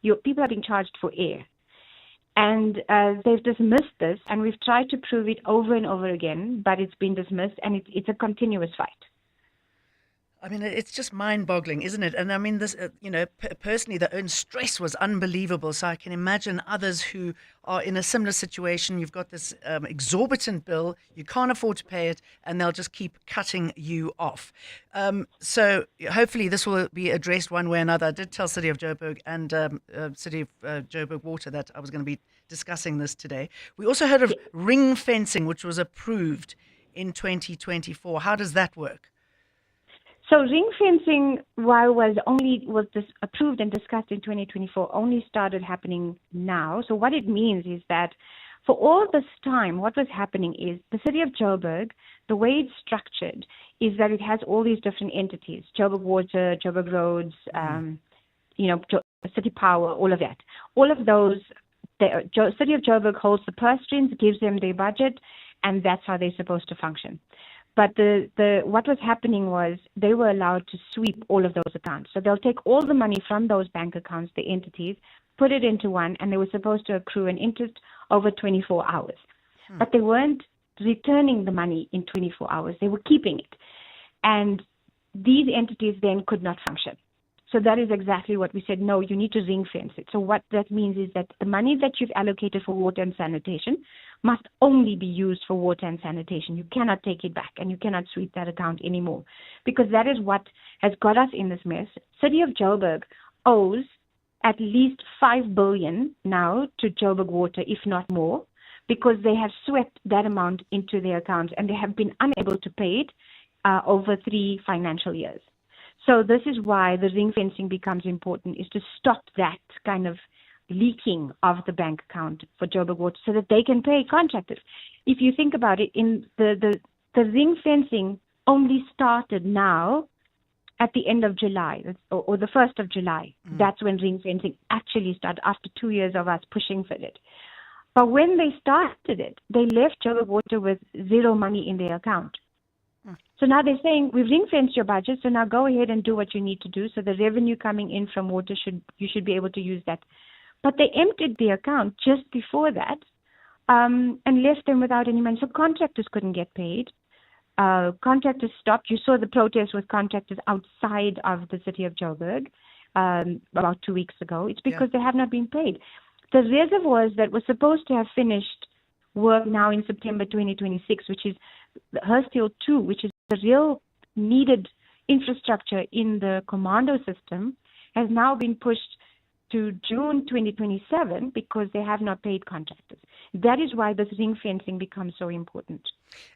Your people are being charged for air. And they've dismissed this, and we've tried to prove it over and over again, but it's been dismissed, and it's a continuous fight. I mean, it's just mind-boggling, isn't it? And I mean, this, personally, their own stress was unbelievable. So I can imagine others who are in a similar situation. You've got this exorbitant bill, you can't afford to pay it, and they'll just keep cutting you off. So hopefully this will be addressed one way or another. I did tell City of Joburg and City of Joburg Water that I was going to be discussing this today. We also heard of ring fencing, which was approved in 2024. How does that work? So ring fencing, while was approved and discussed in 2024, only started happening now. So what it means is that for all this time, what was happening is the City of Joburg, the way it's structured is that it has all these different entities: Joburg Water, Joburg Roads, City Power, all of that. All of those, the City of Joburg holds the purse strings, gives them their budget, and that's how they're supposed to function. But what was happening was they were allowed to sweep all of those accounts. So they'll take all the money from those bank accounts, the entities, put it into one, and they were supposed to accrue an interest over 24 hours. But they weren't returning the money in 24 hours. They were keeping it. And these entities then could not function. So that is exactly what we said. No, you need to ring fence it. So what that means is that the money that you've allocated for water and sanitation must only be used for water and sanitation. You cannot take it back, and you cannot sweep that account anymore, because that is what has got us in this mess. City of Joburg owes at least 5 billion now to Joburg Water, if not more, because they have swept that amount into their accounts, and they have been unable to pay it over 3 financial years. So this is why the ring fencing becomes important, is to stop that kind of leaking of the bank account for Joburg Water so that they can pay contractors. If you think about it, in the ring fencing only started now at the end of July, or the 1st of July. That's when ring fencing actually started, after 2 years of us pushing for it. But when they started it, they left Joburg Water with 0 money in their account. So now they're saying, we've ring-fenced your budget, so now go ahead and do what you need to do. So the revenue coming in from water, you should be able to use that. But they emptied the account just before that and left them without any money. So contractors couldn't get paid. Contractors stopped. You saw the protest with contractors outside of the City of Joburg about 2 weeks ago. It's because they have not been paid. The reservoirs that were supposed to have finished work now in September 2026, which is Hursthill 2, which is the real needed infrastructure in the commando system, has now been pushed to June 2027 because they have not paid contractors. That is why this ring fencing becomes so important.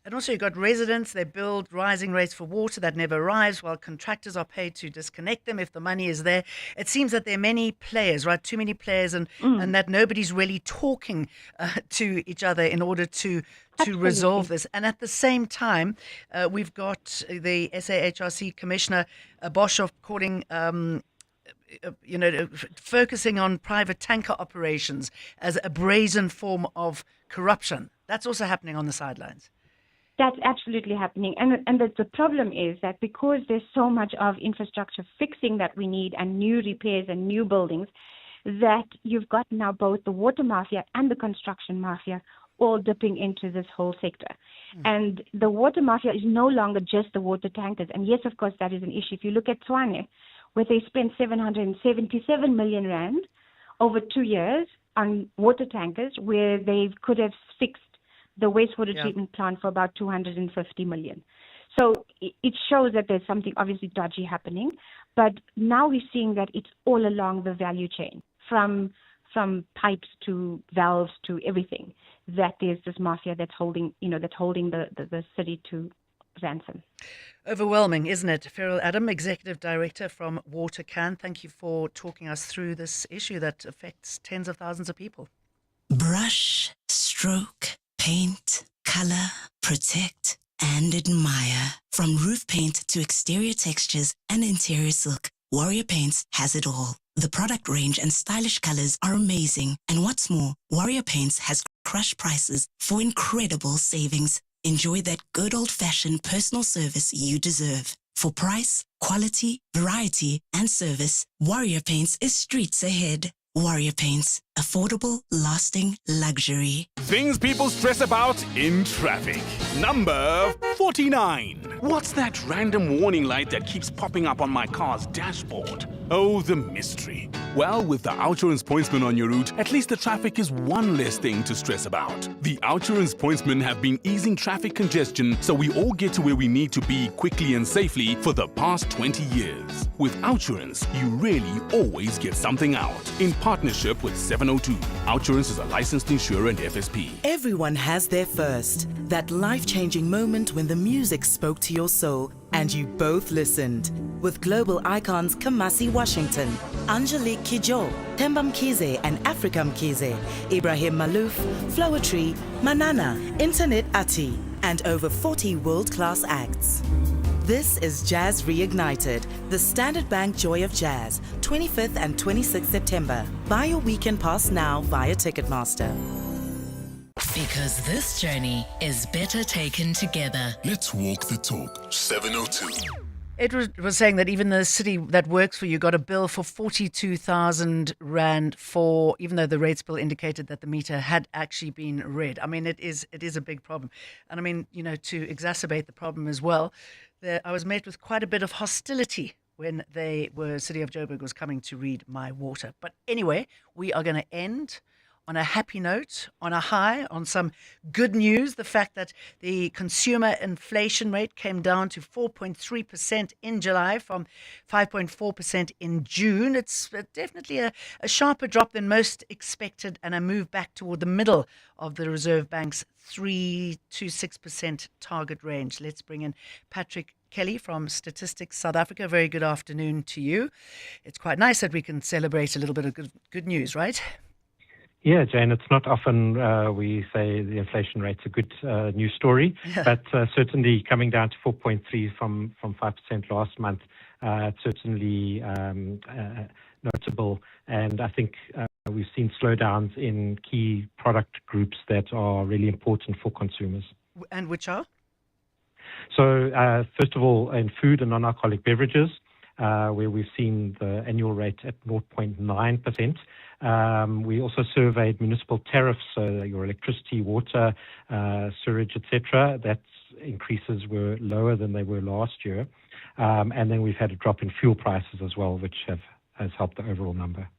And also you've got residents, they build rising rates for water that never arrives, while contractors are paid to disconnect them if the money is there. It seems that there are many players, right? Too many players, and that nobody's really talking to each other in order to resolve this. And at the same time, we've got the SAHRC Commissioner Boshoff calling focusing on private tanker operations as a brazen form of corruption. That's also happening on the sidelines. That's absolutely happening. And the problem is that because there's so much of infrastructure fixing that we need, and new repairs and new buildings, that you've got now both the water mafia and the construction mafia all dipping into this whole sector. And the water mafia is no longer just the water tankers. And yes, of course, that is an issue. If you look at Tshwane, where they spent 777 million rand over 2 years on water tankers, where they could have fixed the wastewater treatment plant for about 250 million. So it shows that there's something obviously dodgy happening. But now we're seeing that it's all along the value chain, from pipes to valves to everything, that there's this mafia that's holding the city to ransom. Overwhelming, isn't it? Feral Adam, Executive Director from WaterCan, thank you for talking us through this issue that affects tens of thousands of people. Brush, stroke, paint, color, protect, and admire. From roof paint to exterior textures and interior silk, Warrior Paints has it all. The product range and stylish colors are amazing. And what's more, Warrior Paints has crush prices for incredible savings. Enjoy that good old-fashioned personal service you deserve. For price, quality, variety, and service, Warrior Paints is streets ahead. Warrior Paints, affordable, lasting luxury. Things people stress about in traffic. Number 49. What's that random warning light that keeps popping up on my car's dashboard? Oh, the mystery. Well, with the Outsurance pointsman on your route, at least the traffic is one less thing to stress about. The Outsurance pointsmen have been easing traffic congestion so we all get to where we need to be quickly and safely for the past 20 years. With Outsurance, you really always get something out. In partnership with 702, Outsurance is a licensed insurer and FSP. Everyone has their first, that life-changing moment when the music spoke to your soul and you both listened. With global icons Kamasi Washington, Angelique Kidjo, Themba Mkhize and Africa Mkhize, Ibrahim Malouf, Floetry, Manana, Internet Ati, and over 40 world-class acts. This is Jazz Reignited, the Standard Bank Joy of Jazz, 25th and 26th September. Buy your weekend pass now via Ticketmaster. Because this journey is better taken together. Let's walk the talk. 702. It was saying that even the city that works for you got a bill for 42,000 Rand for, even though the rates bill indicated that the meter had actually been read. I mean, it is a big problem. And I mean, you know, to exacerbate the problem as well, I was met with quite a bit of hostility when City of Joburg was coming to read my water. But anyway, we are going to end on a happy note, on a high, on some good news. The fact that the consumer inflation rate came down to 4.3% in July from 5.4% in June. It's definitely a sharper drop than most expected and a move back toward the middle of the Reserve Bank's 3 to 6% target range. Let's bring in Patrick Kelly from Statistics South Africa. Very good afternoon to you. It's quite nice that we can celebrate a little bit of good news, right? Yeah, Jane, it's not often we say the inflation rate's a good news story, but certainly coming down to 4.3 from 5% last month, it's certainly notable. And I think we've seen slowdowns in key product groups that are really important for consumers. And which are? So, first of all, in food and non-alcoholic beverages, where we've seen the annual rate at 0.9%. We also surveyed municipal tariffs, so your electricity, water, sewage, etc. That increases were lower than they were last year. And then we've had a drop in fuel prices as well, which has helped the overall number.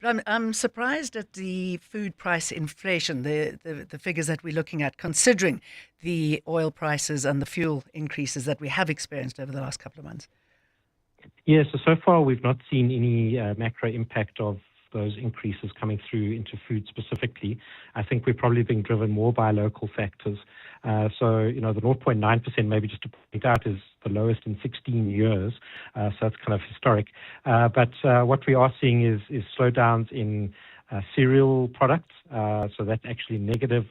But I'm surprised at the food price inflation, the figures that we're looking at, considering the oil prices and the fuel increases that we have experienced over the last couple of months. Yeah, so far we've not seen any macro impact of those increases coming through into food specifically. I think we're probably being driven more by local factors. So, you know, the 0.9%, maybe just to point out, is the lowest in 16 years. So that's kind of historic. But what we are seeing is slowdowns in cereal products. So that's actually negative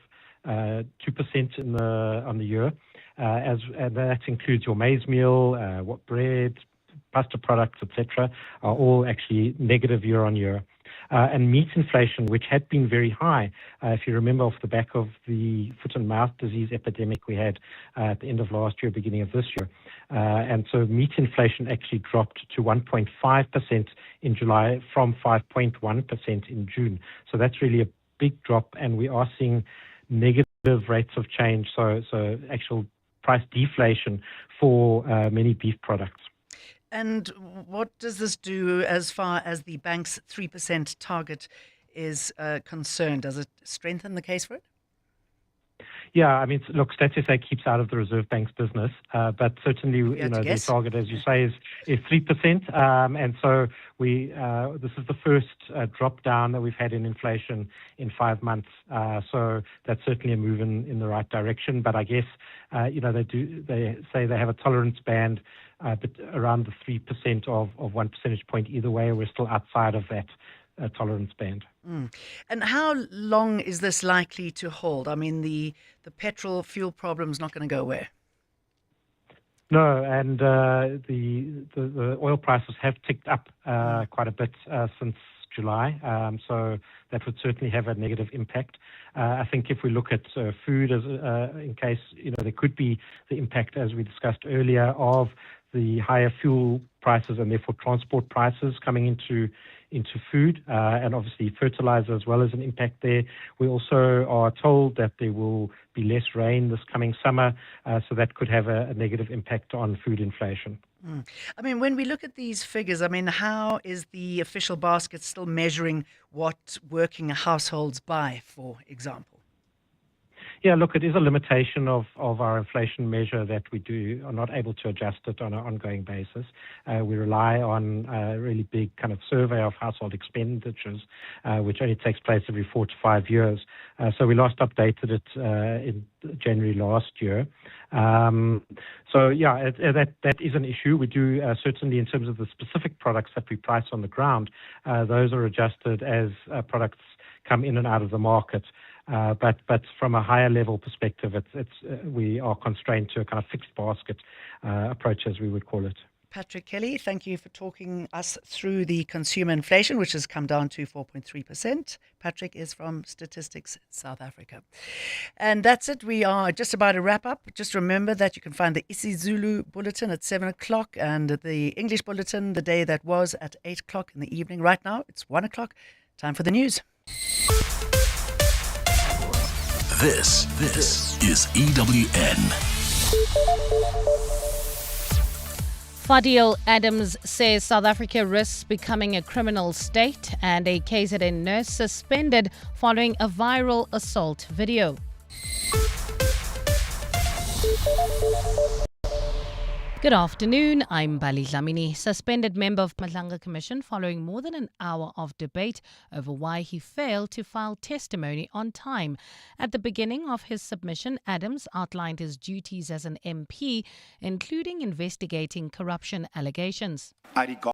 2% on the year. And that includes your maize meal, what bread, pasta products, etc., are all actually negative year on year. And meat inflation, which had been very high, if you remember off the back of the foot and mouth disease epidemic we had at the end of last year, beginning of this year. And so meat inflation actually dropped to 1.5% in July from 5.1% in June. So that's really a big drop, and we are seeing negative rates of change, so actual price deflation for many beef products. And what does this do as far as the bank's 3% target is concerned? Does it strengthen the case for it? Yeah, I mean, look, Stats SA keeps out of the Reserve Bank's business, but certainly, the target, as you say, is 3%. And so this is the first drop down that we've had in inflation in 5 months. So that's certainly a move in the right direction. But I guess, they say they have a tolerance band, but around the 3% of 1 percentage point either way. We're still outside of that tolerance band. And how long is this likely to hold? I mean, the petrol fuel problem is not going to go away. No, and the oil prices have ticked up quite a bit since July, so that would certainly have a negative impact. I think if we look at food, as in case there could be the impact, as we discussed earlier, of the higher fuel prices and therefore transport prices coming into into food, and obviously fertilizer as well as an impact there. We also are told that there will be less rain this coming summer, so that could have a negative impact on food inflation. I mean, when we look at these figures, I mean, how is the official basket still measuring what working households buy, for example? Yeah, look, it is a limitation of our inflation measure that we are not able to adjust it on an ongoing basis. We rely on a really big kind of survey of household expenditures, which only takes place every 4 to 5 years. So we last updated it in January last year. So yeah, that is an issue. We do certainly, in terms of the specific products that we price on the ground, those are adjusted as products come in and out of the market. But from a higher level perspective, we are constrained to a kind of fixed basket approach, as we would call it. Patrick Kelly, thank you for talking us through the consumer inflation, which has come down to 4.3%. Patrick is from Statistics South Africa. And that's it. We are just about to wrap up. Just remember that you can find the isiZulu Bulletin at 7 o'clock and the English Bulletin, the day that was, at 8 o'clock in the evening. Right now, it's 1 o'clock. Time for the news. This is EWN. Fadil Adams says South Africa risks becoming a criminal state, and a KZN nurse suspended following a viral assault video. Good afternoon, I'm Bali Dlamini. Suspended member of Madlanga Commission following more than an hour of debate over why he failed to file testimony on time. At the beginning of his submission, Adams outlined his duties as an MP, including investigating corruption allegations. I regard